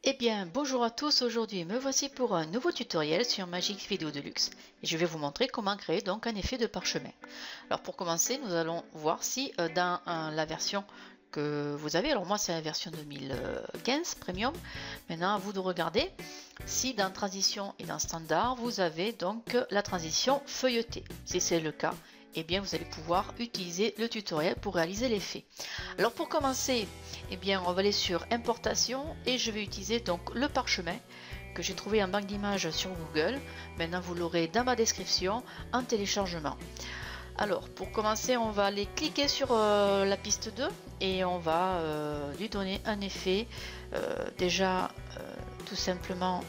Eh bien, bonjour à tous, aujourd'hui me voici pour un nouveau tutoriel sur Magic Vidéo Deluxe et je vais vous montrer comment créer donc un effet de parchemin. Alors pour commencer, nous allons voir si dans la version que vous avez, alors moi c'est la version 2015 Premium, maintenant à vous de regarder si dans Transition et dans Standard vous avez donc la transition feuilletée. Si c'est le cas, eh bien vous allez pouvoir utiliser le tutoriel pour réaliser l'effet. Alors pour commencer, eh bien on va aller sur importation et je vais utiliser donc le parchemin que j'ai trouvé en banque d'images sur Google. Maintenant vous l'aurez dans ma description en téléchargement. Alors pour commencer, on va aller cliquer sur la piste 2 et on va lui donner un effet déjà tout simplement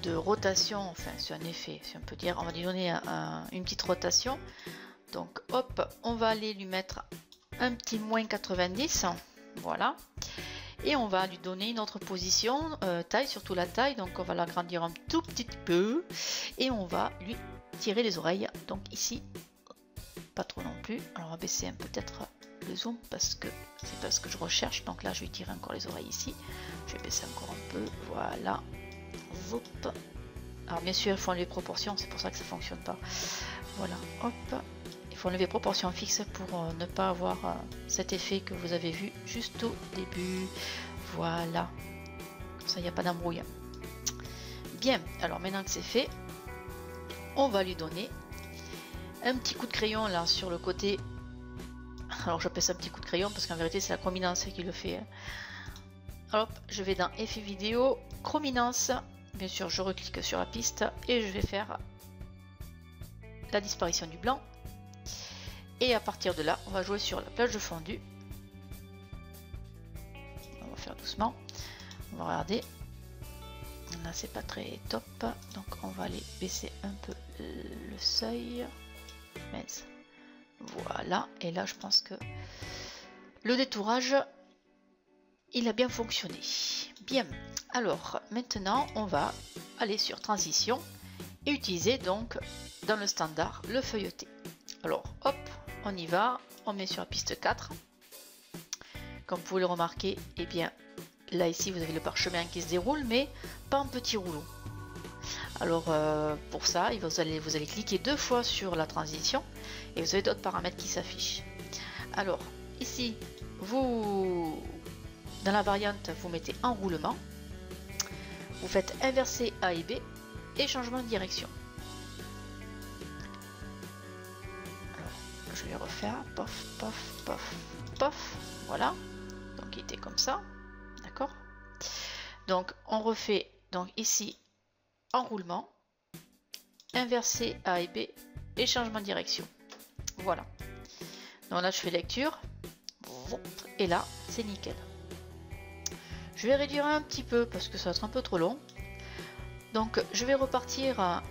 de rotation, enfin c'est un effet si on peut dire, on va lui donner une petite rotation. Donc hop, on va aller lui mettre un petit moins 90, voilà, et on va lui donner une autre position, taille, surtout la taille, donc on va l'agrandir un tout petit peu et on va lui tirer les oreilles, donc ici pas trop non plus. Alors on va baisser peut-être le zoom parce que c'est pas ce que je recherche, donc là je vais tirer encore les oreilles ici, je vais baisser encore un peu, voilà. Hop. Alors bien sûr il faut enlever les proportions, c'est pour ça que ça fonctionne pas, voilà, hop. Il faut enlever proportion fixe pour ne pas avoir cet effet que vous avez vu juste au début. Voilà, comme ça il n'y a pas d'embrouille. Bien, alors maintenant que c'est fait, on va lui donner un petit coup de crayon là sur le côté. Alors j'appelle ça un petit coup de crayon parce qu'en vérité c'est la chrominance qui le fait. Hop, je vais dans effet vidéo, chrominance. Bien sûr je reclique sur la piste et je vais faire la disparition du blanc. Et à partir de là, on va jouer sur la plage de fondu. On va faire doucement. On va regarder. Là, c'est pas très top. Donc, on va aller baisser un peu le seuil. Mince. Voilà. Et là, je pense que le détourage, il a bien fonctionné. Bien. Alors, maintenant, on va aller sur Transition et utiliser donc dans le standard le feuilleté. Alors, hop. On y va, on met sur la piste 4. Comme vous pouvez le remarquer, et bien là ici vous avez le parchemin qui se déroule, mais pas en petit rouleau. Alors pour ça, vous allez cliquer deux fois sur la transition et vous avez d'autres paramètres qui s'affichent. Alors ici, vous dans la variante, vous mettez enroulement, vous faites inverser A et B et changement de direction. Je vais refaire, pof, pof, pof, pof, voilà, donc il était comme ça, d'accord. Donc on refait, donc ici, enroulement, inverser A et B et changement de direction, voilà. Donc là je fais lecture, et là c'est nickel. Je vais réduire un petit peu parce que ça va être un peu trop long, donc je vais repartir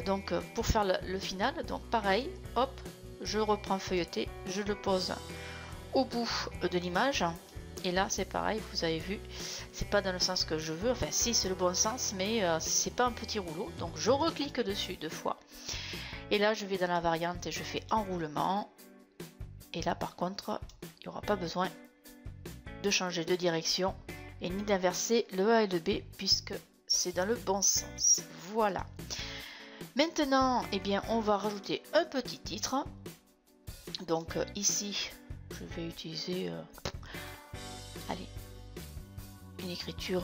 donc pour faire le final, donc pareil, hop, je reprends feuilleté, je le pose au bout de l'image et là c'est pareil, vous avez vu, c'est pas dans le sens que je veux, enfin si c'est le bon sens, mais c'est pas un petit rouleau, donc je reclique dessus deux fois et là je vais dans la variante et je fais enroulement et là par contre il n'y aura pas besoin de changer de direction et ni d'inverser le A et le B puisque c'est dans le bon sens. Voilà, maintenant eh bien on va rajouter un petit titre. Donc ici je vais utiliser allez, une écriture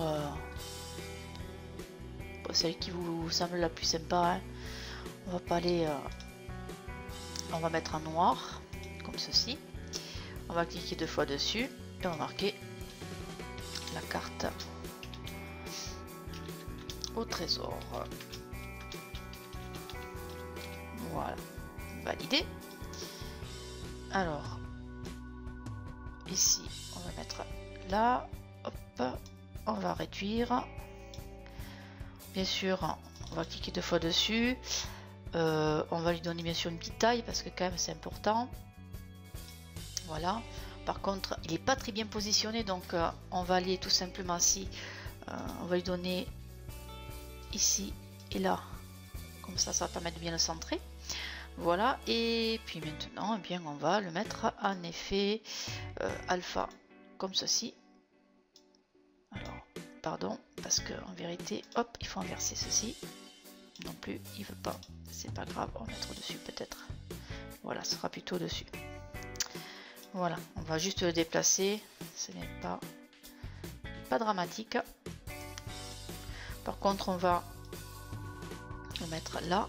celle qui vous semble la plus sympa, hein. On va pas aller on va mettre en noir comme ceci, on va cliquer deux fois dessus et on va marquer la carte au trésor. Voilà, validé. Alors ici on va mettre là, hop, on va réduire, bien sûr on va cliquer deux fois dessus, on va lui donner bien sûr une petite taille parce que quand même c'est important, voilà. Par contre il n'est pas très bien positionné, donc on va aller tout simplement ici, on va lui donner ici et là, comme ça va permettre de bien le centrer. Voilà, et puis maintenant, eh bien, on va le mettre en effet alpha, comme ceci. Alors pardon, parce que en vérité, hop, il faut inverser ceci. Non plus, il veut pas. C'est pas grave, on va mettre dessus peut-être. Voilà, ce sera plutôt dessus. Voilà, on va juste le déplacer. Ce n'est pas dramatique. Par contre, on va le mettre là.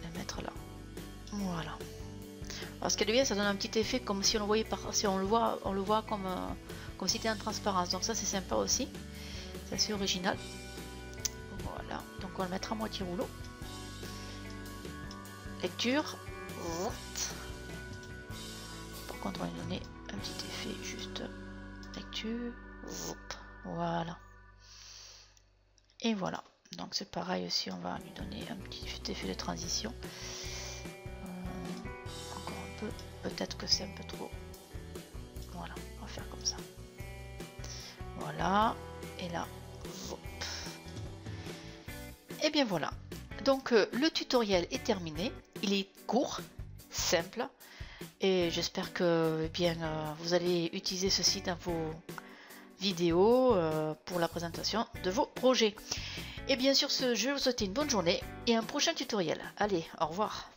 Le mettre là. Voilà. Alors, ce qui est bien, ça donne un petit effet comme si on le voyait si on le voit comme si c'était en transparence. Donc ça, c'est sympa aussi. C'est assez original. Voilà. Donc on va le mettre à moitié rouleau. Lecture. Par contre, on va lui donner un petit effet juste lecture. Voilà. Et voilà. Donc c'est pareil aussi, on va lui donner un petit effet de transition. Encore un peu. Peut-être que c'est un peu trop. Voilà, on va faire comme ça. Voilà. Et là. Et bien voilà. Donc le tutoriel est terminé. Il est court, simple. Et j'espère que vous allez utiliser ceci dans vos vidéos pour la présentation de vos projets. Et bien sur ce, je vais vous souhaiter une bonne journée et un prochain tutoriel. Allez, au revoir.